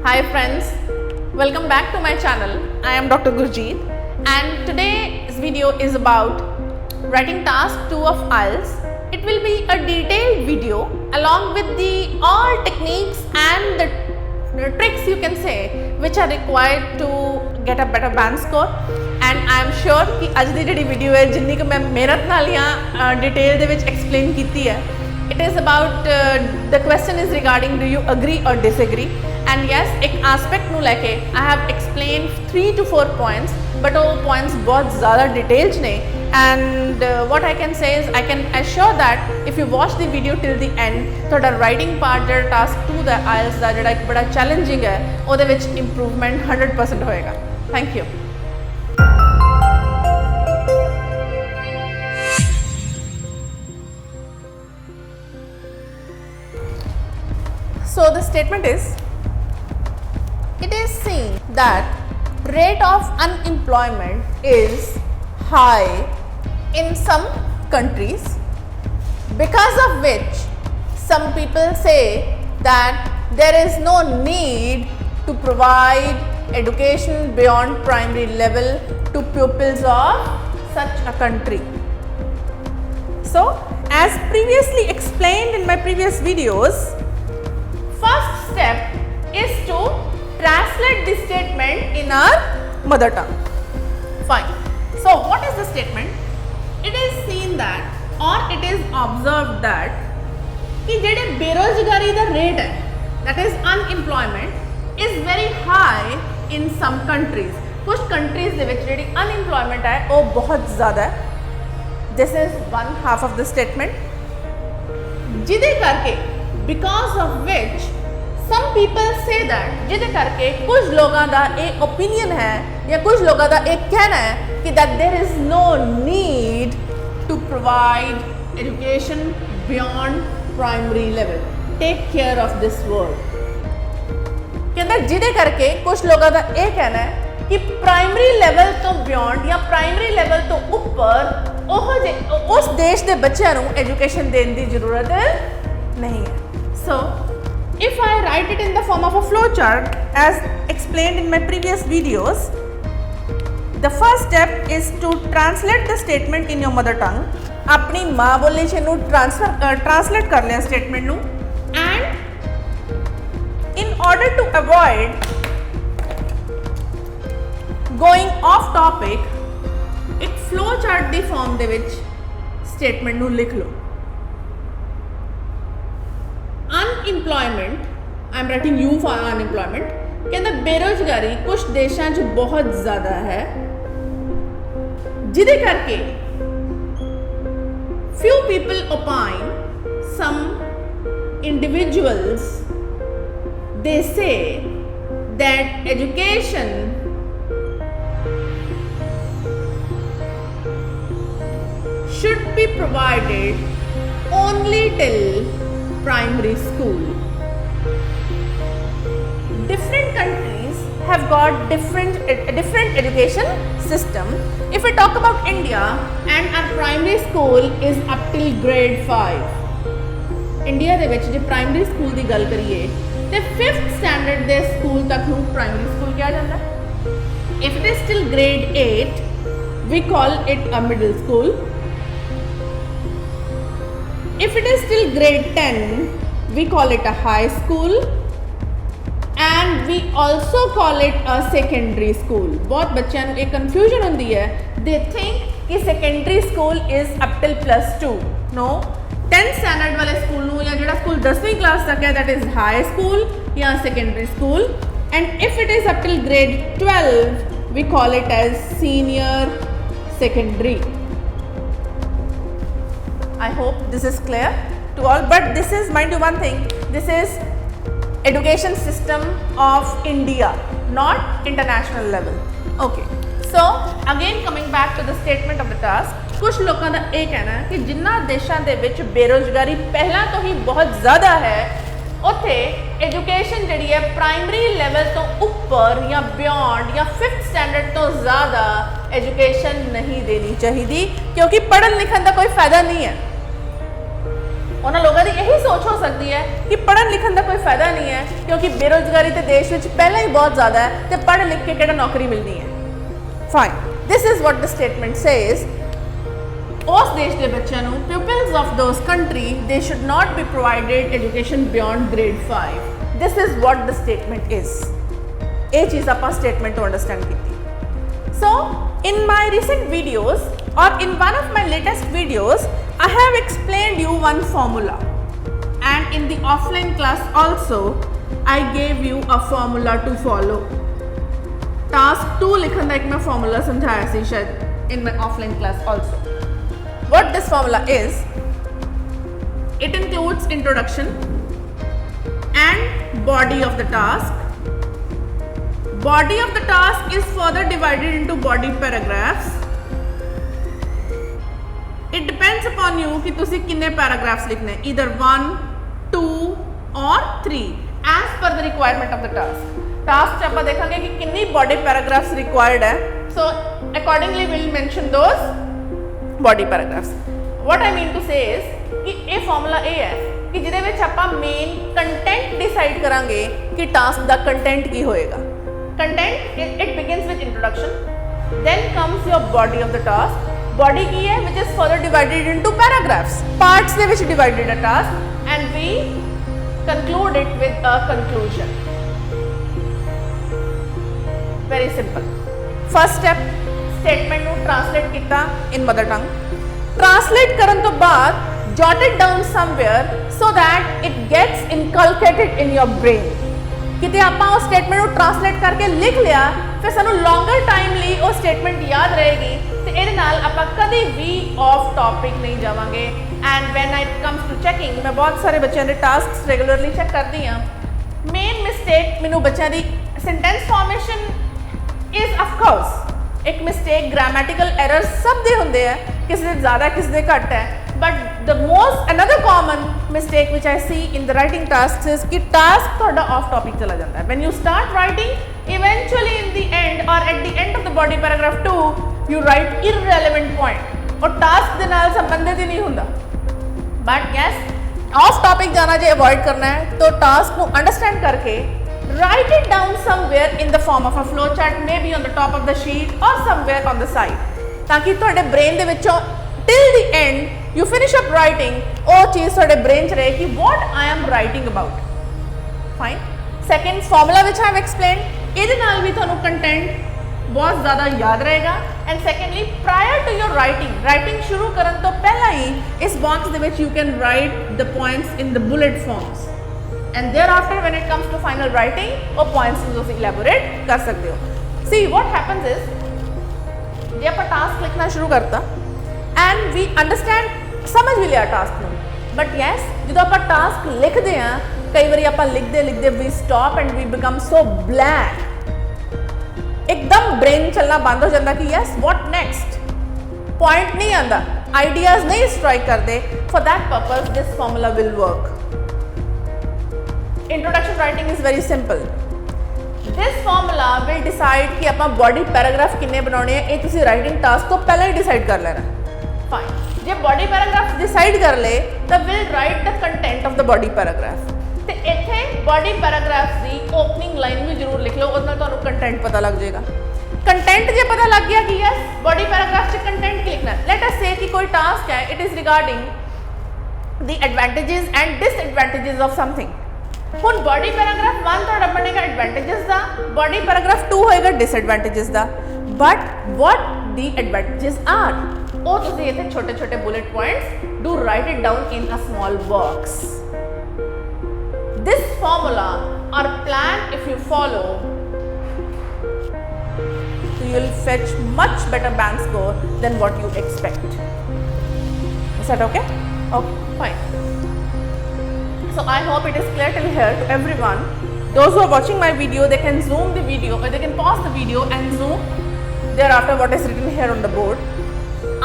Hi friends, welcome back to my channel. I am Dr. Gurjeet and today's video is about writing task 2 of IELTS. It will be a detailed video along with the all techniques and the tricks you can say which are required to get a better band score. And I am sure कि आज दी जिहड़ी video है जिन्नी कि मैं मेहनत नाल या डिटेल दे विच explain कीती है. It is about the question is regarding do you agree or disagree, and yes एक aspect नू लेके I have explained 3 to 4 points but वो points बहुत ज़्यादा details ने, and what I can say is I can assure that if you watch the video till the end थोड़ा writing part जो task 2 दा IELTS दा जिहड़ा एक बड़ा challenging है ਉਹਦੇ ਵਿੱਚ improvement 100% होएगा. Thank you. So the statement is, it is seen that rate of unemployment is high in some countries, because of which some people say that there is no need to provide education beyond primary level to pupils of such a country. So as previously explained in my previous videos, first step is to translate the statement in our mother tongue. Fine. So what is the statement? It is seen that or it is observed that कि जेडे बेरोजगारी दा rate है, that is unemployment, is very high in some countries. कुछ countries दे विच JD unemployment है वो बहुत ज़्यादा है. This is one half of the statement. जिदे करके because of which some people say that जिदे करके कुछ लोगों का एक ओपिनियन है या कुछ लोगों का एक कहना है कि that there is no need to provide education beyond primary level. Take care of this word. कहता जिदे करके कुछ लोगों का एक कहना है कि प्राइमरी लेवल तो बियॉन्ड या प्राइमरी लेवल तो ऊपर उस देश के बच्चों को एजुकेशन देने की जरूरत नहीं है. So, if I write it in the form of a flow chart as explained in my previous videos, the first step is to translate the statement in your mother tongue. अपनी माँ बोली च नू translate कर लिया statement नू, and in order to avoid going off topic, एक flow chart दी form दे विच statement नू लिख लो. Unemployment, I am writing U for unemployment. कहता बेरोजगारी कुछ देशों च बहुत ज़्यादा है जिदे करके few people opine, some individuals they say that education should be provided only till primary school. Different countries have got different education system. If we talk about India, and our primary school is up till grade 5. India ਦੇ ਵਿੱਚ ਜੇ primary school ਦੀ ਗੱਲ ਕਰੀਏ ਤੇ 5th standard ਦੇ school ਤੱਕ ਨੂੰ primary school ਕਿਹਾ ਜਾਂਦਾ ਹੈ. If it is till grade 8, we call it a middle school. If it is till grade 10, we call it a high school, and we also call it a secondary school. बहुत बच्चों को एक confusion होती है. They think कि secondary school is up till +2. No, 10th standard वाले school नू या जिहड़ा school 10वीं class तक है that is high school या secondary school, and if it is up till grade 12, we call it as senior secondary. I hope this is clear to all, but this is, mind you one thing, this is education system of India, not international level. Okay, so again coming back to the statement of the task, कुछ लोगों का ये कहना है कि जिन्ना देशों के विच बेरोजगारी पहला तो ही बहुत ज़्यादा है उत्थे एजुकेशन जिहड़ी है प्राइमरी लेवल तो ऊपर या बियॉन्ड या 5th स्टैंडर्ड तो ज़्यादा एजुकेशन नहीं देनी चाहिए क्योंकि पढ़न लिखन का कोई फ़ायदा नहीं है. उन्होंने लोगों की यही सोच हो सकती है कि पढ़न लिखन का कोई फायदा नहीं है क्योंकि बेरोजगारी तो देश में पहले ही बहुत ज़्यादा है तो पढ़ लिख के किहड़ा नौकरी मिलनी है। Fine, this is what the statement says. उस देश के बच्चों को peoples of those country they should not be provided education beyond grade 5। This is what the statement is. ये चीज़ आप स्टेटमेंट तो अंडरस्टैंड की। So in my recent videos or in one of my latest videos I have explained you one formula, and in the offline class also I gave you a formula to follow. Task 2 लिखन का एक मैं formula समझाया सी शायद in my offline class also. What this formula is, it includes introduction and body of the task. Body of the task is further divided into body paragraphs. It depends upon you कि तुसी कितने paragraphs लिखने, either 1, 2 or 3 as per the requirement of the task. Task च आप देखेंगे कि कितनी body paragraphs required है, so accordingly we'll mention those body paragraphs. What I mean to say is कि ये फॉर्मूला ये है कि जिहदे विच आपां मेन कंटेंट डिसाइड करांगे कि टास्क दा कंटेंट की होएगा। Content it begins with introduction, then comes your body of the task. Body की है which is further divided into paragraphs, parts ਦੇ ਵਿੱਚ divided a task, and we conclude it with a conclusion. Very simple. First step, statement ਨੂੰ translate ਕੀਤਾ in mother tongue. Translate ਕਰਨ ਤੋਂ ਬਾਅਦ jot it down somewhere so that it gets inculcated in your brain. ਕਿਤੇ ਆਪਾਂ ਉਹ statement ਨੂੰ translate ਕਰਕੇ ਲਿਖ ਲਿਆ ਫਿਰ ਸਾਨੂੰ ਲੌਂਗਰ ਟਾਈਮ ਲਈ ਉਹ ਸਟੇਟਮੈਂਟ ਯਾਦ ਰਹੇਗੀ ਤੇ ਇਹਦੇ ਨਾਲ ਆਪਾਂ ਕਦੀ ਵੀ ਆਫ ਟੌਪਿਕ ਨਹੀਂ ਜਾਵਾਂਗੇ। And when it comes to checking, ਮੈਂ ਬਹੁਤ ਸਾਰੇ ਬੱਚਿਆਂ ਦੇ ਟਾਸਕਸ ਰੈਗੂਲਰਲੀ ਚੈੱਕ ਕਰਦੀ ਹਾਂ। ਮੇਨ ਮਿਸਟੇਕ ਮੈਨੂੰ ਬੱਚਿਆਂ ਦੀ sentence formation is of course ਇੱਕ ਮਿਸਟੇਕ, ਗ੍ਰਾਮੈਟੀਕਲ ਐਰਰਸ ਸਭ ਦੇ ਹੁੰਦੇ ਆ, ਕਿਸੇ ਦੇ ਜ਼ਿਆਦਾ ਕਿਸੇ ਦੇ ਘੱਟ ਹੈ, but the most another common mistake which I see in the writing tasks is कि task थोड़ा off topic चला जाता है। When you start writing, eventually in the end or at the end of the body paragraph 2 you write irrelevant point और task ਦੇ ਨਾਲ संबंधित ही नहीं ਹੁੰਦਾ। But yes, off topic जाना जे avoid करना है तो task को understand करके write it down somewhere in the form of a flow chart, maybe on the top of the sheet or somewhere on the side, ताकि ਤੁਹਾਡੇ brain ਦੇ ਵਿੱਚੋਂ till the end you finish up writing ਉਹ ਚੀਜ਼ ਤੁਹਾਡੇ brain 'ਚ ਰਹੇ ਕਿ what I am writing about. Fine. Second formula which I have explained, ਇਹਦੇ ਨਾਲ ਵੀ ਤੁਹਾਨੂੰ content ਬਹੁਤ ਜ਼ਿਆਦਾ ਯਾਦ ਰਹੇਗਾ। and secondly, prior to your writing ਸ਼ੁਰੂ ਕਰਨ ਤੋਂ ਪਹਿਲਾਂ ਹੀ ਇਸ box ਦੇ ਵਿੱਚ you can write the points in the bullet forms, and thereafter when it comes to final writing ਉਹ points ਨੂੰ ਤੁਸੀਂ elaborate ਕਰ ਸਕਦੇ ਹੋ। see what happens is ਜੇ ਆਪਾਂ ਟਾਸਕ ਲਿਖਣਾ ਸ਼ੁਰੂ ਕਰਤਾ and we understand समझ भी लिया टास्क में, बट यस जो आप टास्क लिखते हैं कई बार आप लिखते we stop and we become so blank, एकदम ब्रेन चलना बंद हो जाता कि यस व्हाट नेक्स्ट, पॉइंट नहीं आता, आइडियाज नहीं स्ट्राइक करते। For that purpose this formula will work. Introduction writing is very simple. This formula will decide कि आप बॉडी पैराग्राफ किन्ने बनाने हैं, ये तुसी राइटिंग टास्क तो पहले ही डिसाइड कर लेना। फाइन, जब बॉडी पैराग्राफ डिसाइड कर ले तब will write the content of the body paragraph. तो इत्थे बॉडी पैराग्राफ की ओपनिंग लाइन भी जरूर लिख लो, उस नाल तुहानू कंटेंट पता लग जाएगा। कंटेंट जो पता लग गया कि यस बॉडी पैराग्राफ से कंटेंट लिखना है, लेट अस से कि कोई टास्क है, it is regarding the advantages and disadvantages of something. हुण बॉडी पैराग्राफ 1 तुहाडा बनेगा एडवांटेजेस दा, बॉडी पैराग्राफ 2 होएगा डिसएडवांटेजेस दा। But what the advantages are ਉਹ ਤੁਸੀਂ ਇੱਥੇ ਛੋਟੇ ਛੋਟੇ bullet points do write it down in a small box. This formula or plan if you follow, you will fetch much better bank score than what you expect. Is that okay? Okay, fine. So I hope it is clear till here to everyone. Those who are watching my video, they can zoom the video or they can pause the video and zoom thereafter what is written here on the board.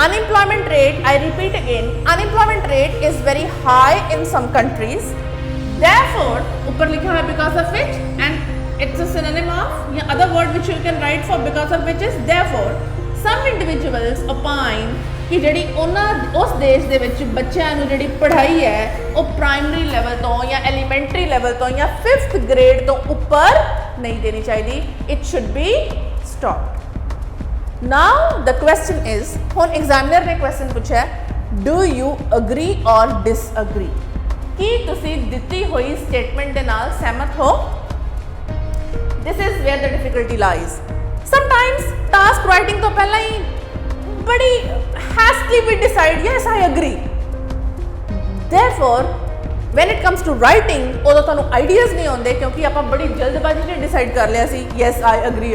Unemployment rate, I repeat again, unemployment rate is very high in some countries. Therefore, ऊपर लिखा है because of which, and it's a synonym of या other word which you can write for because of which is therefore. Some individuals opine कि ਜਿਹੜੀ ਉਹਨਾਂ ਉਸ ਦੇਸ਼ ਦੇ ਵਿੱਚ ਬੱਚਿਆਂ ਨੂੰ ਜਿਹੜੀ ਪੜ੍ਹਾਈ ਹੈ ਉਹ ਪ੍ਰਾਇਮਰੀ ਲੈਵਲ ਤੋਂ ਜਾਂ ਐਲੀਮੈਂਟਰੀ ਲੈਵਲ ਤੋਂ ਜਾਂ 5th ਗ੍ਰੇਡ ਤੋਂ ਉੱਪਰ ਨਹੀਂ ਦੇਣੀ ਚਾਹੀਦੀ it should be stopped now the question is ਹੁਣ ਐਗਜ਼ਾਮੀਨਰ ਨੇ ਕੁਐਸਚਨ ਪੁੱਛਿਆ ਡੂ ਯੂ ਅਗਰੀ ਔਰ ਡਿਸਅਗਰੀ ਕੀ ਤੁਸੀਂ ਦਿੱਤੀ ਹੋਈ ਸਟੇਟਮੈਂਟ ਦੇ ਨਾਲ ਸਹਿਮਤ ਹੋ this is where the difficulty lies sometimes task writing to pehla hi badi hastily we decide yes I agree therefore when it comes to writing odo tanu ideas nahi aunde kyunki aapa badi jaldbazi ne decide kar liya si yes I agree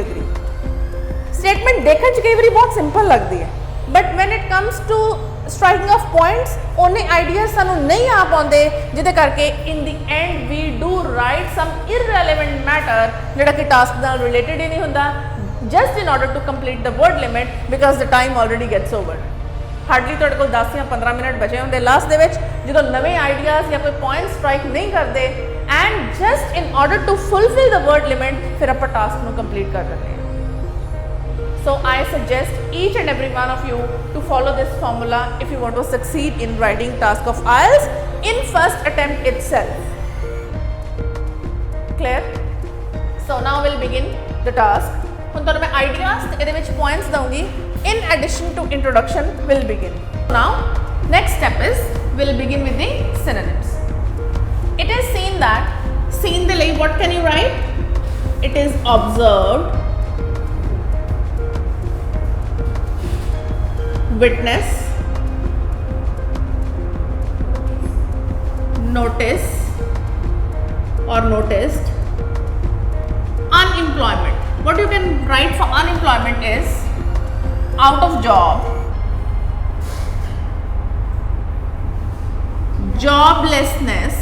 statement dekhan ch kai vari bahut simple lagdi hai but when it comes to striking of points ਉਹਨੇ ideas ਸਾਨੂੰ ਨਹੀਂ ਆ ਪਾਉਂਦੇ ਜਿਹਦੇ ਕਰਕੇ in the end we do write some irrelevant matter ਜਿਹੜਾ ਕਿ task ਨਾਲ ਰਿਲੇਟਡ ਹੀ ਨਹੀਂ ਹੁੰਦਾ just in order to complete the word limit because the time already gets over hardly ਤੁਹਾਡੇ ਕੋਲ 10 ਜਾਂ 15 ਮਿੰਟ ਬਚੇ ਹੁੰਦੇ ਲਾਸਟ ਦੇ ਵਿੱਚ ਜਦੋਂ ਨਵੇਂ ਆਈਡੀਆਜ਼ ਜਾਂ ਕੋਈ ਪੁਆਇੰਟ ਸਟ੍ਰਾਈਕ ਨਹੀਂ ਕਰਦੇ and just in order to fulfil the word limit ਫਿਰ ਆਪਾਂ ਟਾਸਕ ਨੂੰ ਕੰਪਲੀਟ ਕਰ ਦਿੰਦੇ ਹਾਂ So I suggest each and every one of you to follow this formula if you want to succeed in writing task of IELTS in first attempt itself. Clear? So now we'll begin the task. ਹੁਣ ਤੁਹਾਨੂੰ ਮੈਂ ideas ਤੇ ਇਹਦੇ ਵਿੱਚ points ਦਊਂਗੀ. In addition to introduction, we'll begin. Now next step is we'll begin with the synonyms. It is seen that seen ਦੇ ਲਈ what can you write? It is observed, witness, notice or noticed, unemployment. What you can write for unemployment is out of job, joblessness,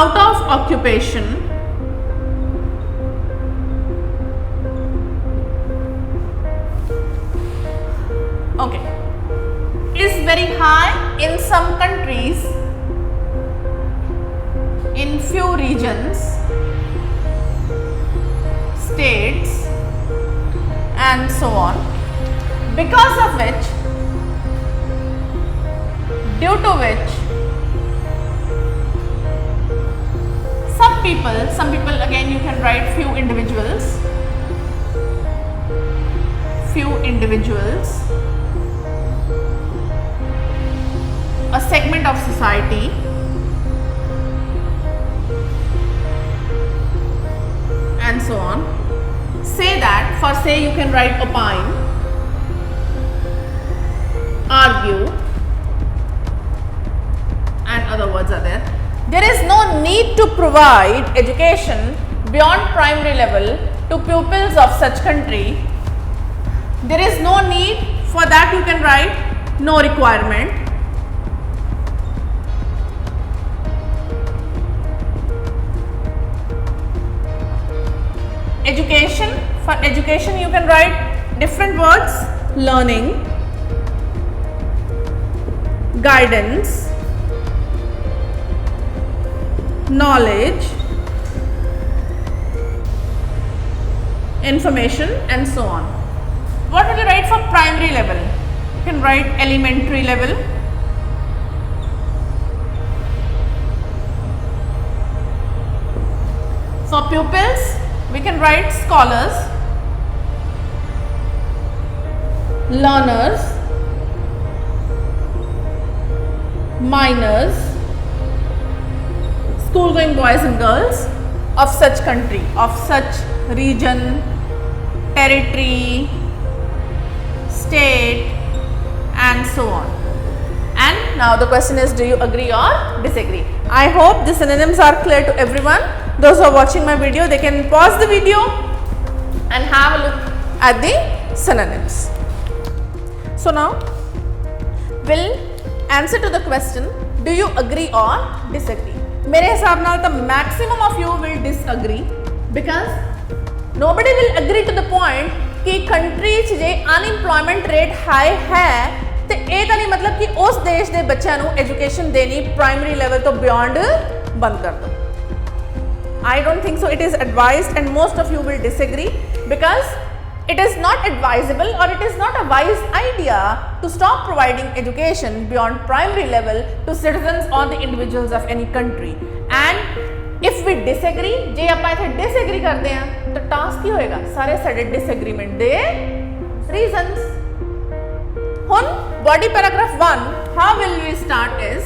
out of occupation, okay, is very high in some countries, in few regions, states and so on, because of which, due to which some people again you can write few individuals, a segment of society, and so on. Say that, for say you can write opine, argue, and other words are there. There is no need to provide education beyond primary level to pupils of such country. There is no need, for that you can write no requirement. Education, for education you can write different words: learning, guidance, knowledge, information, and so on. What will you write for primary level? You can write elementary level, for pupils we can write scholars, learners, minors, school going boys and girls of such country, of such region, territory, state, and so on. And now the question is, do you agree or disagree? I hope the synonyms are clear to everyone. Those who are watching my video, they can pause the video and have a look at the synonyms. So now we'll answer to the question, do you agree or disagree? मेरे हिसाब नाल the maximum of you will disagree because nobody will agree to the point कि country च जे unemployment rate high है तो ये तो नहीं मतलब कि उस देश के बच्चों को एजुकेशन देनी प्राइमरी लेवल तो बियॉन्ड बंद कर दो. I don't think so. It is advised and most of you will disagree because it is not advisable or it is not a wise idea to stop providing education beyond primary level to citizens or the individuals of any country. And if we disagree, जे ਆਪਾਂ इथे disagree करते हैं तो task ਕੀ होएगा, सारे साडे disagreement ਦੇ reasons. ਹੁਣ body paragraph 1, how will we start is,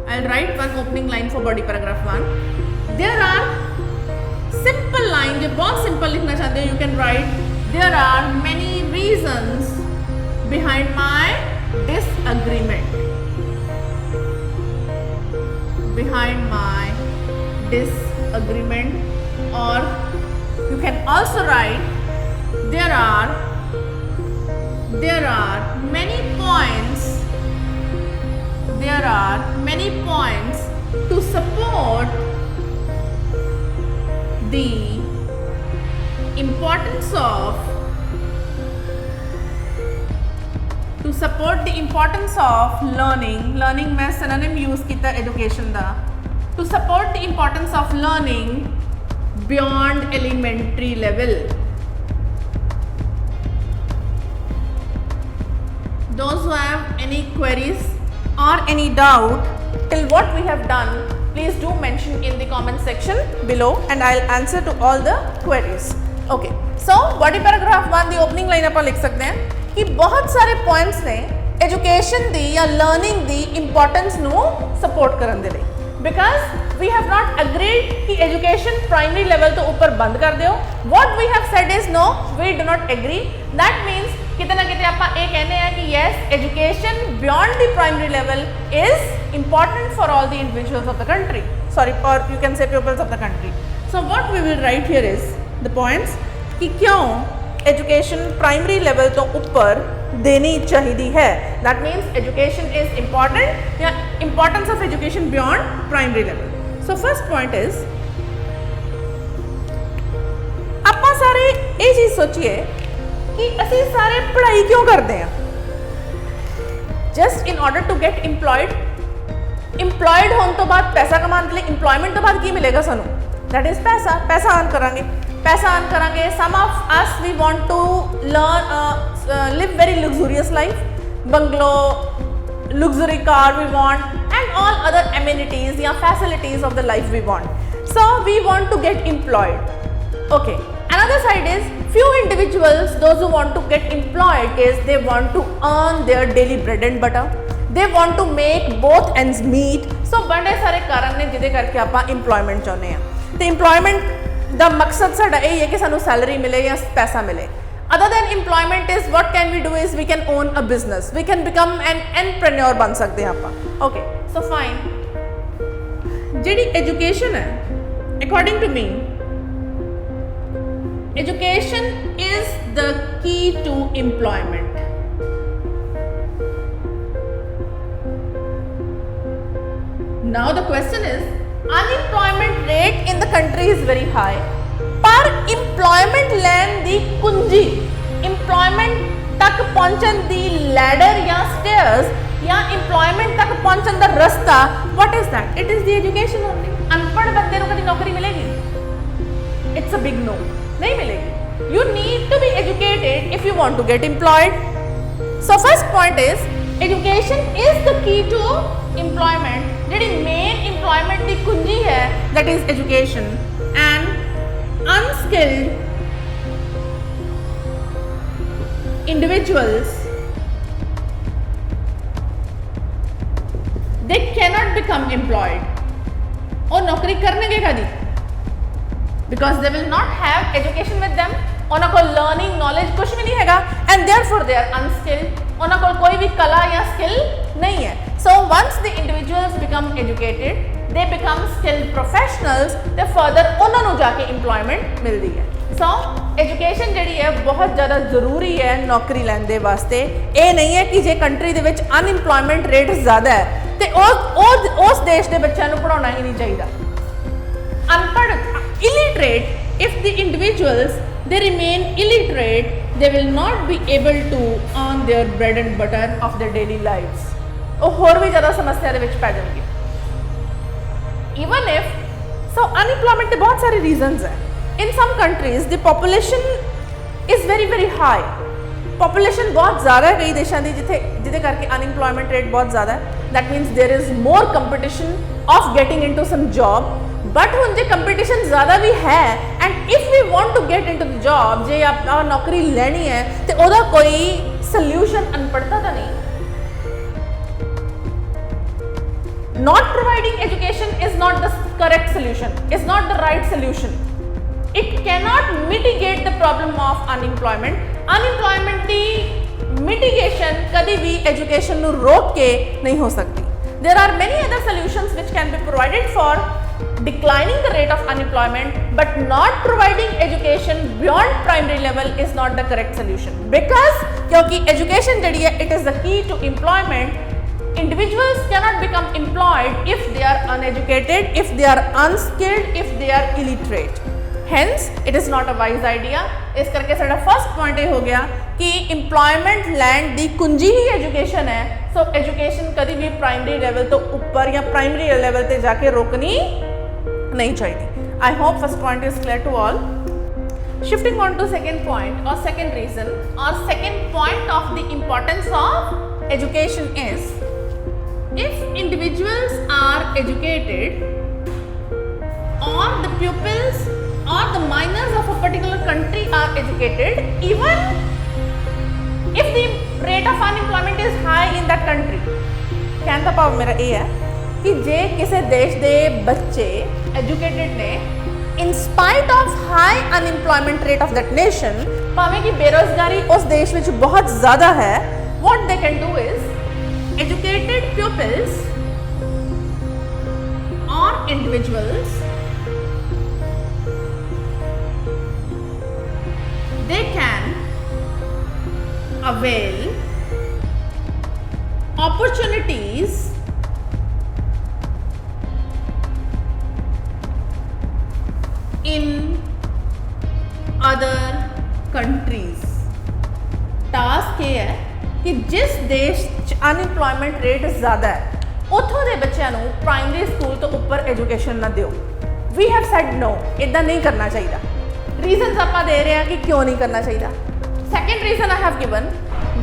I'll write one opening line for body paragraph 1. There are simple line, जो बहुत simple लिखना चाहते हो, you can write there are many reasons behind my disagreement. Behind my disagreement, or you can also write there are many points. There are many points to support the importance of learning. Learning मैं synonym use किया education दा. To support the importance of learning beyond elementary level. Those who have any queries or any doubt till what we have done, please do mention in the comment section below and I'll answer to all the queries. Okay, so body paragraph 1 the opening line ਆਪਾਂ ਲਿਖ ਸਕਦੇ ਹਾਂ ਕਿ ਬਹੁਤ ਸਾਰੇ points ਨੇ education ਦੀ ਜਾਂ learning ਦੀ importance ਨੂੰ support ਕਰਨ ਦੇ ਲਈ, because we have not agreed कि education primary level ਤੋਂ ਉੱਪਰ ਬੰਦ ਕਰ ਦਿਓ. What we have said is no, we do not agree. That means किते ना किते ਆਪਾਂ ਇਹ ਕਹਿੰਦੇ ਆ ਕਿ yes, education beyond the primary level is important for all the individuals of the country, sorry, or you can say pupils of the country. So what we will write here is the points कि क्यों education primary level ਤੋਂ ਉੱਪਰ देनी चाहिए है. That means education is important, या importance of education beyond primary level. So first point is ਆਪਾਂ ਸਾਰੇ ਇਹ ਚੀਜ਼ ਸੋਚੀਏ कि ਅਸੀਂ ਸਾਰੇ ਪੜ੍ਹਾਈ ਕਿਉਂ ਕਰਦੇ ਹਾਂ, just in order to get employed. employed ਹੋਣ ਤੋਂ ਬਾਅਦ ਪੈਸਾ ਕਮਾਉਣ ਲਈ employment ਤੋਂ ਬਾਅਦ ਕੀ ਮਿਲੇਗਾ ਸਾਨੂੰ, that is ਪੈਸਾ earn ਕਰਾਂਗੇ. some of us we want to learn live very luxurious life, bungalow, luxury car we want, and all other amenities या facilities of the life we want. So we want to get employed. Okay, another side is few individuals, those who want to get employed is they want to earn their daily bread and butter, they want to make both ends meet. So बड़े सारे कारण ने जिदे करके ਆਪਾਂ employment ਚਾਹੁੰਦੇ ਆ, ਤੇ employment ਦਾ ਮਕਸਦ ਸਾਡਾ ਇਹ ਹੈ ਕਿ ਸਾਨੂੰ ਸੈਲਰੀ ਮਿਲੇ ਜਾਂ ਪੈਸਾ ਮਿਲੇ. other than employment is what can we do is we can own a business, we can become an entrepreneur ਬਣ ਸਕਦੇ ਹਾਂ ਆਪਾਂ. Okay, so fine. ਜਿਹੜੀ education ਹੈ, according to me, education is the key to employment. Now the question is, unemployment rate in the country is very high, पर employment ਲੈਣ ਦੀ ਕੁੰਜੀ, employment ਤੱਕ ਪਹੁੰਚਣ ਦੀ ladder ਜਾਂ stairs ਜਾਂ employment ਤੱਕ ਪਹੁੰਚਣ ਦਾ ਰਸਤਾ, what is that? It is the education only. ਅਨਪੜ੍ਹ ਬੰਦੇ ਨੂੰ ਕਦੀ ਨੌਕਰੀ ਮਿਲੇਗੀ? It's a big no. नहीं मिलेगी. You need to be educated if you want to get employed. So first point is education is the key to employment. ਜਿਹੜੀ main employment ਦੀ ਕੁੰਜੀ ਹੈ, that is education. And unskilled individuals, they cannot become employed. ਉਹ ਨੌਕਰੀ ਕਰਨਗੇ ਕਦੀ? Because they will not have education with them. ਉਹਨਾਂ ਕੋਲ learning knowledge ਕੁਝ ਵੀ ਨਹੀਂ ਹੈਗਾ, and therefore they are unskilled. ਉਹਨਾਂ ਕੋਲ ਕੋਈ ਵੀ ਕਲਾ ਜਾਂ skill ਨਹੀਂ ਹੈ. So once the individuals become educated, they become skilled professionals, ਤੇ further ਉਹਨਾਂ ਨੂੰ ਜਾ ਕੇ employment ਮਿਲਦੀ ਹੈ. So education ਜਿਹੜੀ ਹੈ ਬਹੁਤ ਜ਼ਿਆਦਾ ਜ਼ਰੂਰੀ ਹੈ ਨੌਕਰੀ ਲੈਣ ਦੇ ਵਾਸਤੇ. ਇਹ ਨਹੀਂ ਹੈ ਕਿ ਜੇ ਕੰਟਰੀ ਦੇ ਵਿੱਚ ਅਨਇੰਪਲੋਇਮੈਂਟ ਰੇਟ ਜ਼ਿਆਦਾ ਹੈ ਤੇ ਉਸ ਦੇਸ਼ ਦੇ ਬੱਚਿਆਂ ਨੂੰ ਪੜਾਉਣਾ ਹੀ ਨਹੀਂ ਚਾਹੀਦਾ. ਅਨਪੜ੍ਹ, illiterate, if the individuals they remain illiterate, they will not be able to earn their bread and butter of their daily lives. ਉਹ ਹੋਰ ਵੀ ਜ਼ਿਆਦਾ ਸਮੱਸਿਆ ਦੇ ਵਿੱਚ ਪੈ ਜਾਣਗੇ. Even if, so unemployment ਦੇ ਬਹੁਤ ਸਾਰੇ reasons ਹੈ. in some countries the population is very very high. Population बहुत ज़्यादा है कई देशों की जिथे जिथे करके unemployment rate बहुत ज़्यादा है. That means there is more competition of getting into some job. But ਹੁਣ जे competition ज़्यादा भी है and if we want to get into the job जे आप नौकरी लेनी है तो ओदा कोई solution अनपढ़ता तो नहीं. Not providing education is not the correct solution, is not the right solution. It cannot mitigate the problem of unemployment. Unemployment की mitigation कभी भी education ਨੂੰ रोक के नहीं हो सकती. There are many other solutions which can be provided for declining the rate of unemployment, but not providing education beyond primary level is not the correct solution. Because क्योंकि education जड़ी है, it is the key to employment. Individuals cannot become employed if they are uneducated, if they are unskilled, if they are illiterate. Hence, it is not a wise idea. इस करके साडा first point ये हो गया कि employment land दी कुंजी ही education है. So education कभी भी प्राइमरी लेवल तो ऊपर या प्राइमरी लेवल ते जाके रोकनी नहीं चाहिए. I hope first point is clear to all. Shifting on to second point or second reason or second point of the importance of education is, if individuals are educated or the pupils or the minors of a particular country are educated, even if the rate of unemployment is high in that country. कहने का भाव मेरा ये है कि जे किसी देश दे बच्चे educated ने in spite of high unemployment rate of that nation, भावें कि बेरोजगारी उस देश में बहुत ज़्यादा है, what they can do is educated pupils or individuals, they can avail opportunities in other countries. Task ये है कि जिस देश अनएम्प्लॉयमेंट रेट ज़्यादा है उतों के बच्चों को प्राइमरी स्कूल तो ऊपर एजुकेशन ना दो. वी हैव सेड नो, इदा नहीं करना चाहिए. रीजनस आप दे रहे हैं कि क्यों नहीं करना चाहिए. Second reason I have given,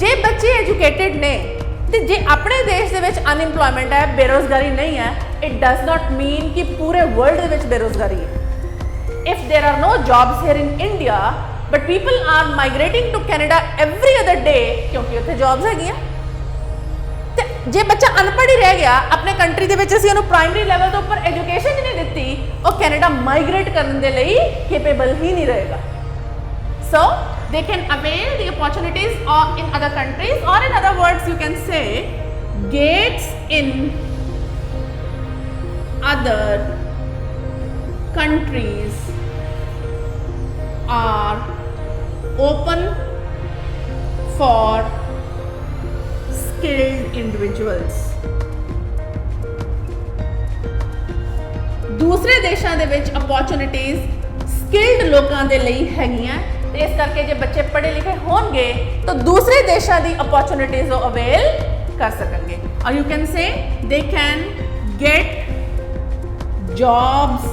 जे बच्चे एजुकेटेड ने तो जे अपने देश के विच अनएम्प्लॉयमेंट है, बेरोजगारी नहीं है, इट डज नॉट मीन कि पूरे वर्ल्ड के विच बेरोजगारी है. If there are no jobs here in India, but people are migrating to Canada every other day क्योंकि उत्थे jobs हैगियां, ते जे बच्चा अनपढ़ ही रह गया अपने कंट्री दे विच, असीं उहनूं प्राइमरी लेवल तो ऊपर एजुकेशन ही नहीं दित्ती, और कैनेडा माइग्रेट करने दे लई केपेबल ही नहीं रहेगा. So they can avail the opportunities in other countries, or in other words you can say gates in other countries are open for skilled individuals. दूसरे देशों के विच अपॉर्चुनिटीज़ स्किल्ड लोगों के लिए हैगियां, तो इस करके जो बच्चे पढ़े लिखे होंगे तो दूसरे देशों की अपॉर्चुनिटीज़ वो अवेल कर सकेंगे. और you can say they can get jobs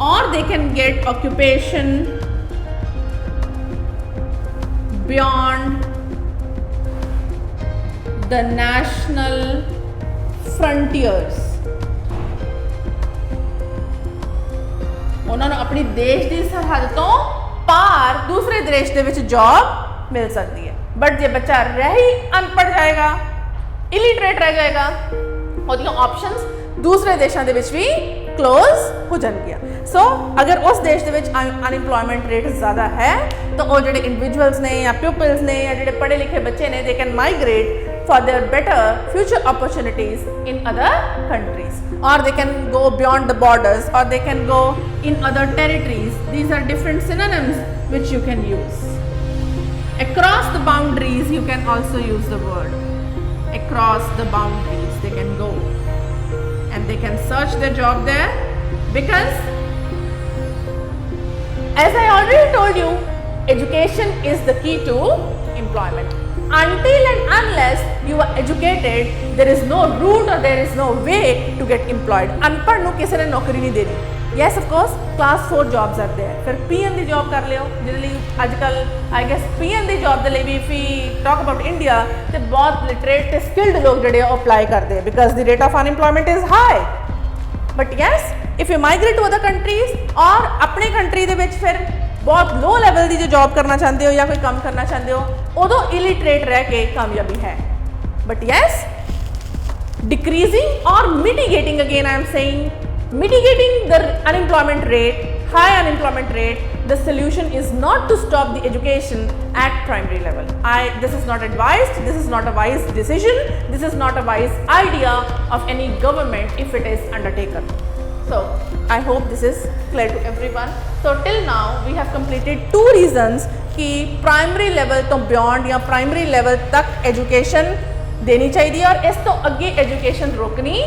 or they can get occupation beyond the national frontiers. उन्होंने अपनी देश की सरहद तो पार दूसरे देश के विच जॉब मिल सकती है. बट जे बच्चा रह ही अनपढ़ जाएगा, इलिटरेट रह जाएगा, उसकी ऑप्शंस दूसरे देशों के विच भी क्लोज हो जाएंगे. सो अगर उस देश के विच अनएम्प्लॉयमेंट रेट ज़्यादा है तो वो जो इंडिविजुअल्स ने या प्यूपल्स ने या जो पढ़े लिखे बच्चे ने, they can migrate for their better future opportunities in other countries, or they can go beyond the borders, or they can go in other territories. These are different synonyms which you can use. Across the boundaries you can also use the word. Across the boundaries they can go and they can search their job there, because as I already told you, education is the key to employment. Until and unless you are educated, there is no route or there is no way to get employed. अनपढ़ नूं किसी ने नौकरी नहीं देनी. Yes of course class 4 jobs are there ਫਿਰ ਪੀਐਨ ਦੀ job ਕਰ ਲਿਓ ਜਿਹਦੇ ਲਈ ਅੱਜ ਕੱਲ੍ਹ I guess peon the job ਦੇ ਲਈ ਵੀ ਫੀ ਟਾਕ ਅਬਾਊਟ ਇੰਡੀਆ ਤੇ ਬਹੁਤ ਲਿਟਰੇਟ ਤੇ ਸਕਿਲਡ ਲੋਕ ਜਿਹੜੇ ਉਹ ਅਪਲਾਈ ਕਰਦੇ ਆ because the rate of unemployment is high but yes if you migrate to other countries or ਆਪਣੀ ਕੰਟਰੀ ਦੇ ਵਿੱਚ ਫਿਰ ਬਹੁਤ ਲੋ ਲੈਵਲ ਦੀ ਜੋ ਜੌਬ ਕਰਨਾ ਚਾਹੁੰਦੇ ਹੋ ਜਾਂ ਕੋਈ ਕੰਮ ਕਰਨਾ ਚਾਹੁੰਦੇ ਹੋ ਉਦੋਂ ਇਲਿਟਰੇਟ ਰਹਿ ਕੇ ਕਾਮਯਾਬੀ ਹੈ but yes decreasing or mitigating, again I am saying mitigating the unemployment rate, high unemployment rate, the solution is not to stop the education at primary level. This is not advised, this is not a wise decision, this is not a wise idea of any government if it is undertaken. So I hope this is clear to everyone. So till now we have completed 2 reasons कि primary level to beyond या primary level तक education देनी चाहिए और इस तो अगे education रोकनी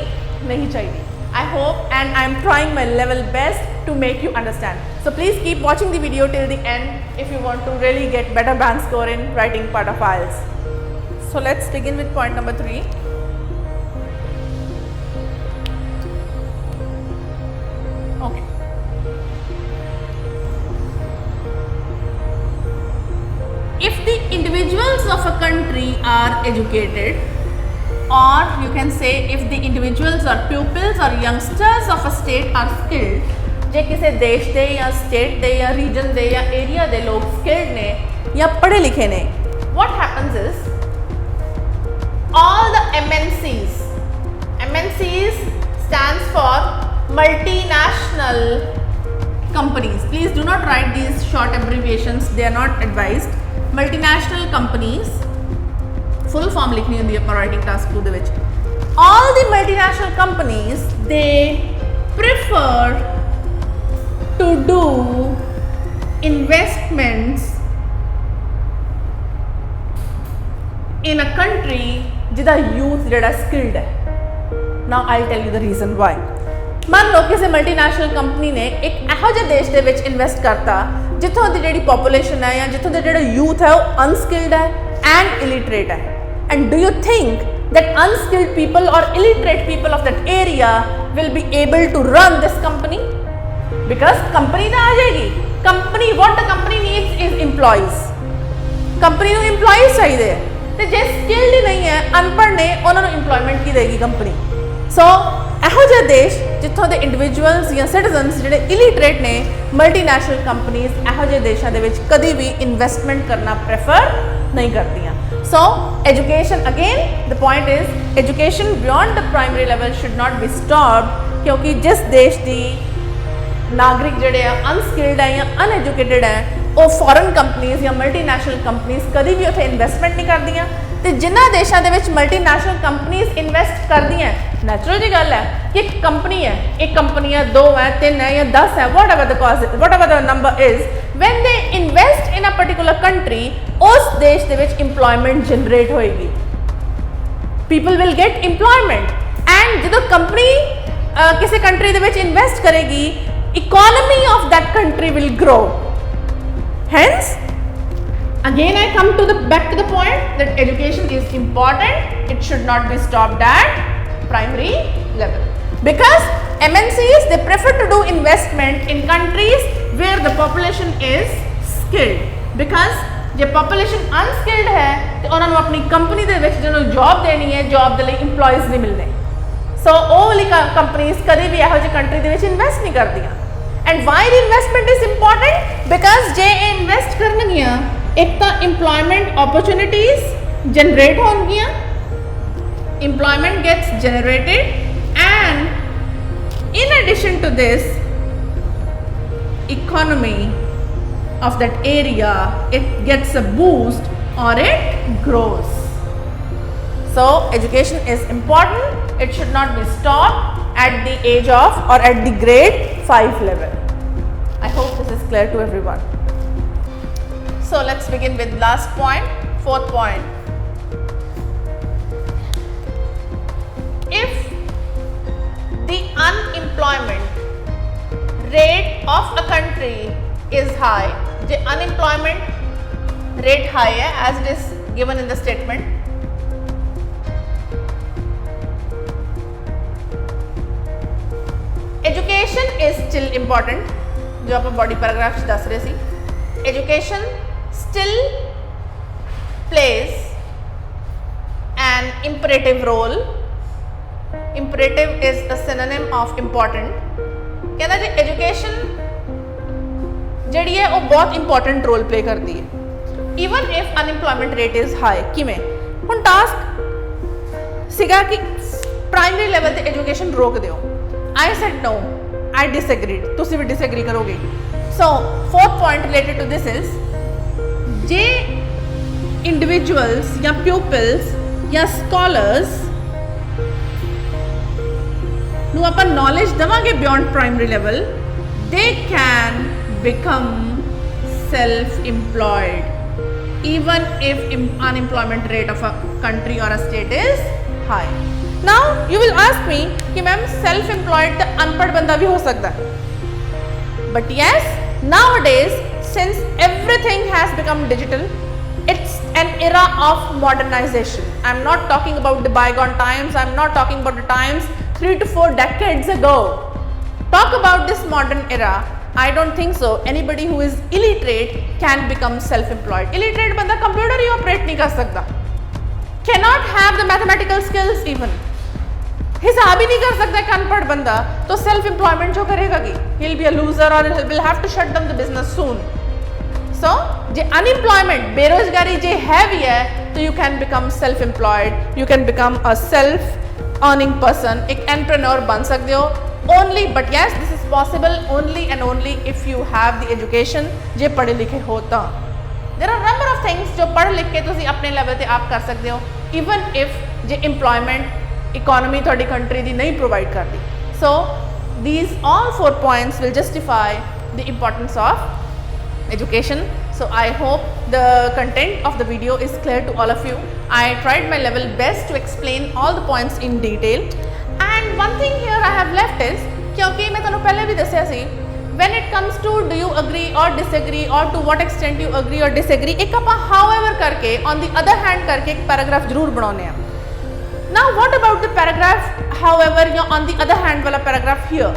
नहीं चाहिए. I hope and I am trying my level best to make you understand. So please keep watching the video till the end if you want to really get better band score in writing part of IELTS. So let's begin with point number 3. Okay. If the individuals of a country are educated, or you can say if the individuals or pupils or youngsters of a state are skilled, जे किसी देश दे या state दे या reason दे या area दे लोग skilled ने या पढ़े लिखे ने, what happens is all the MNCs stands for multinational companies. Please do not write these short abbreviations, they are not advised. Multinational companies full form लिखनी होती है writing task 2 ਦੇ ਵਿੱਚ. All the multinational companies they prefer to do investments in a country ਜਿਹਦਾ youth ਜਿਹੜਾ skilled ਹੈ. Now I'll tell you the reason why. ਮੰਨ ਲਓ ਕਿਸੇ ਮਲਟੀਨੈਸ਼ਨਲ ਕੰਪਨੀ ਨੇ ਇੱਕ ਇਹੋ ਜਿਹੇ ਦੇਸ਼ ਦੇ ਵਿੱਚ ਇਨਵੈਸਟ ਕਰਤਾ ਜਿੱਥੋਂ ਦੀ ਜਿਹੜੀ ਪੋਪੂਲੇਸ਼ਨ ਹੈ ਜਾਂ ਜਿੱਥੋਂ ਦਾ ਜਿਹੜਾ ਯੂਥ ਹੈ ਉਹ ਅਨਸਕਿਲਡ ਹੈ ਐਂਡ ਇਲਿਟਰੇਟ ਹੈ. And do you think that unskilled people or illiterate people of that area will be able to run this company? Because company ਤਾਂ ਆ ਜਾਏਗੀ. Company, what the company needs is employees. Company ਨੂੰ employees ਚਾਹੀਦੇ ਹੈ ਤੇ ਜੇ skilled ਹੀ ਨਹੀਂ ਹੈ, ਅਨਪੜ੍ਹ ਨੇ, ਉਹਨਾਂ ਨੂੰ employment ਕੀ ਦੇਗੀ ਕੰਪਨੀ? ਸੋ ਇਹੋ ਜਿਹੇ ਦੇਸ਼ ਜਿੱਥੋਂ ਦੇ ਇੰਡੀਵਿਜੂਅਲਸ ਜਾਂ ਸਿਟੀਜ਼ਨਸ ਜਿਹੜੇ ਇਲਿਟਰੇਟ ਨੇ, ਮਲਟੀਨੈਸ਼ਨਲ ਕੰਪਨੀਜ਼ ਇਹੋ ਜਿਹੇ ਦੇਸ਼ਾਂ ਦੇ ਵਿੱਚ ਕਦੀ ਵੀ ਇਨਵੈਸਟਮੈਂਟ ਕਰਨਾ ਪ੍ਰੈਫਰ ਨਹੀਂ ਕਰਦੀਆਂ. So education, again the point is education beyond the primary level should not be stopped ਕਿਉਂਕਿ ਜਿਸ ਦੇਸ਼ ਦੀ ਨਾਗਰਿਕ ਜਿਹੜੇ ਆ ਅਨਸਕਿਲਡ ਹੈ ਜਾਂ ਅਨਐਜੂਕੇਟਡ ਹੈ ਉਹ ਫੋਰਨ ਕੰਪਨੀਜ਼ ਜਾਂ ਮਲਟੀਨੈਸ਼ਨਲ ਕੰਪਨੀਜ਼ ਕਦੀ ਵੀ ਉੱਥੇ ਇਨਵੈਸਟਮੈਂਟ ਨਹੀਂ ਕਰਦੀਆਂ ਤੇ ਜਿਨ੍ਹਾਂ ਦੇਸ਼ਾਂ ਦੇ ਵਿੱਚ ਮਲਟੀਨੈਸ਼ਨਲ ਕੰਪਨੀਜ਼ ਇਨਵੈਸਟ ਕਰਦੀਆਂ ਨੈਚੁਰਲ ਜੀ ਗੱਲ ਹੈ ਕਿ ਇੱਕ ਕੰਪਨੀ ਹੈ, ਇੱਕ ਕੰਪਨੀ ਹੈ, 2 ਹੈ, 3 ਹੈ ਜਾਂ 10 ਹੈ, whatever the number is, when they invest in a particular country ਉਸ ਦੇਸ਼ ਦੇ ਵਿੱਚ employment generate ਹੋਏਗੀ. People will get employment and ਜਦੋਂ ਕੰਪਨੀ ਕਿਸੇ ਕੰਟਰੀ ਦੇ ਵਿੱਚ ਇਨਵੈਸਟ ਕਰੇਗੀ economy of that country will grow. Hence again I come to back to the point that education is important. It should not be stopped at primary level because MNCs they prefer to do investment in countries where the population is skilled because ਜੇ population unskilled ਹੈ ਤੇ ਉਹਨਾਂ ਨੂੰ ਆਪਣੀ company ਦੇ ਵਿੱਚ ਜਦੋਂ job ਦੇਣੀ ਹੈ ਜੌਬ ਦੇ ਲਈ EMPLOYEES ਨਹੀਂ ਮਿਲਣੇ. ਸੋ ਉਹ ਵਾਲੀ ਕੰਪਨੀਜ਼ ਕਦੇ ਵੀ ਇਹੋ ਜਿਹੀ ਕੰਟਰੀ ਦੇ ਵਿੱਚ ਇਨਵੈਸਟ ਨਹੀਂ ਕਰਦੀਆਂ. And Y the investment is important because ਜੇ ਇਹ ਇਨਵੈਸਟ ਕਰਨਗੀਆਂ ਇੱਕ ਤਾਂ employment opportunities generate ਹੋਣਗੀਆਂ, employment gets generated and in addition to this economy of that area it gets a boost or it grows. So education is important. It should not be stopped at the age of or at the grade 5 level. I hope this is clear to everyone. So let's begin with last point, 4th point. If the unemployment rate of a country is high, the unemployment rate high है as it is given in the statement. Education is still important, जो आप body paragraph दस रहे सी। Education still plays an imperative role. Imperative is a synonym of important. कहना जी education जिहड़ी है वो बहुत इंपॉर्टेंट रोल प्ले करती है even if unemployment rate is high. किवें हुण टास्क सीगा कि प्राइमरी लेवल ते एजुकेशन रोक दिओ। I said no, I disagreed, तुसी भी डिसएग्री करोगे। So fourth point related to this is जे इंडिविजुअल्स या प्यूपल्स या स्कॉलर्स ਨੂੰ ਆਪਾਂ नॉलेज देवांगे beyond primary level, they can become self employed even if unemployment rate of a country or a state is high. Now you will ask me कि ma'am self employed अनपढ़ बंदा भी हो सकता है, but yes, nowadays since everything has become digital, it's an era of modernization. I'm not talking about the bygone times, I'm not talking about the times 3 to 4 decades ago. Talk about this modern era. I don't think so anybody who is illiterate can become self-employed. Illiterate बंदा computer ही operate नहीं कर सकता, cannot have the mathematical skills even, हिसाब ही नहीं कर सकता एक अनपढ़ बंदा, तो सेल्फ एम्प्लॉयमेंट जो करेगा कि he'll be a loser or he will have to shut down the business soon. So J unemployment बेरोजगारी जे है भी है तो you can become self-employed, you can become a self-earning person, एक एंटरप्रेन्योर बन सकते हो only, but yes this is possible only and only if you have the education जे पढ़े लिखे हो तो। there are number of things जो पढ़ लिख के तुसी अपने लेवल ते आप कर सकते हो even if J employment economy थोड़ी country दी नहीं provide कर दी। so these all 4 points will justify the importance of education. So I hope the content of the video is clear to all of you. I tried my level best to explain all the points in detail. And one thing here I have left is क्योंकि मैं तुहानू पहले भी दस्सिया सी when it comes to do you agree or disagree or to what extent you agree or disagree, एक आपां however करके on the other hand करके एक पैराग्राफ जरूर बनाने हैं। Now what about the paragraph however या on the other hand वाला paragraph here?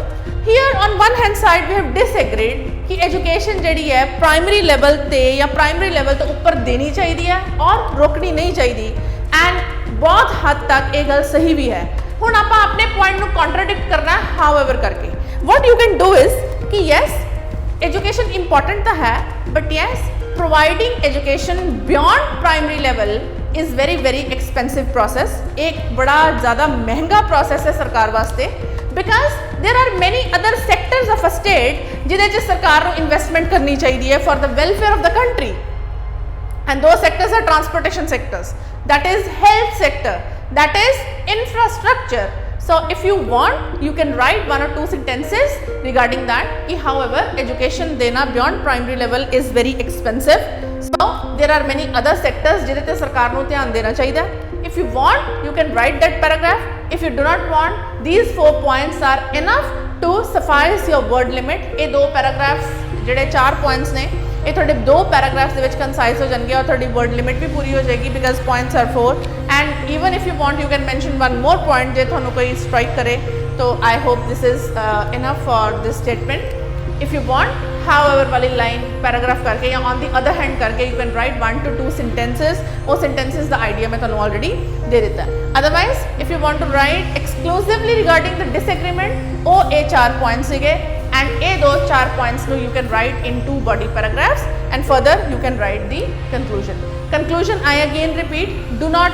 Here on one hand side we have disagreed कि एजुकेशन जिहड़ी है प्राइमरी लेवल ते या प्राइमरी लेवल तो ऊपर देनी चाहिए है और रोकनी नहीं चाहिए, एंड बहुत हद तक ये गल सही भी है। हुण आपां अपने पॉइंट नू कॉन्ट्राडिक्ट करना है हाउएवर करके। What you can do is कि यस एजुकेशन इंपॉर्टेंट तो है, but yes providing education beyond primary level is very very expensive process, एक बड़ा ज़्यादा महंगा प्रोसेस है सरकार वास्ते, because there are many other sectors of a state जिहदे च सरकार नू इन्वेस्टमेंट करनी चाहिए for the welfare of the country, and those sectors are transportation sectors, that is health sector, that is infrastructure. So if you want you can write 1 or 2 sentences regarding that कि however education देना beyond primary level is very expensive, so there are many other sectors जिहदे ते सरकार नू ध्यान देना चाहिए। If you want you can write that paragraph, if you do not want these 4 points are enough to suffice your word limit। ये 2 paragraphs जिहड़े 4 points ने ये थोड़े 2 पैराग्राफ्स ਦੇ ਵਿੱਚ कंसाइज हो जाएंगे और थोड़ी वर्ड लिमिट भी पूरी हो जाएगी because points are 4, and even if you want you can mention 1 more point जे थानू कोई स्ट्राइक करे, तो I hope this is enough for this statement. If you want however वाली लाइन पैराग्राफ करके या ऑन द अदर हैंड करके you can write 1 to 2 sentences, वो सेंटेंसेस दा आइडिया मैं थानू ऑलरेडी दे दिता है। Otherwise if you want to right exclusively regarding the disagreement, वो ये 4 पॉइंट्स सीगे, and ये 4 points you can write in 2 body paragraphs, and further you can write the conclusion. Conclusion I again repeat,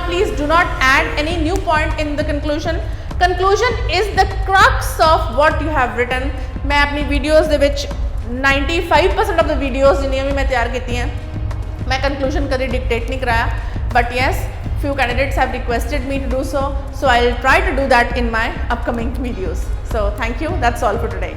please do not add any new point in the conclusion. Conclusion is the crux of what you have written. मैं अपनी videos they which 95% of the videos जिन्नियां भी मैं तैयार कीती हैं मैं conclusion कभी dictate नहीं कराया, but yes few candidates have requested me to do so, so I'll try to do that in my upcoming videos. So thank you, that's all for today.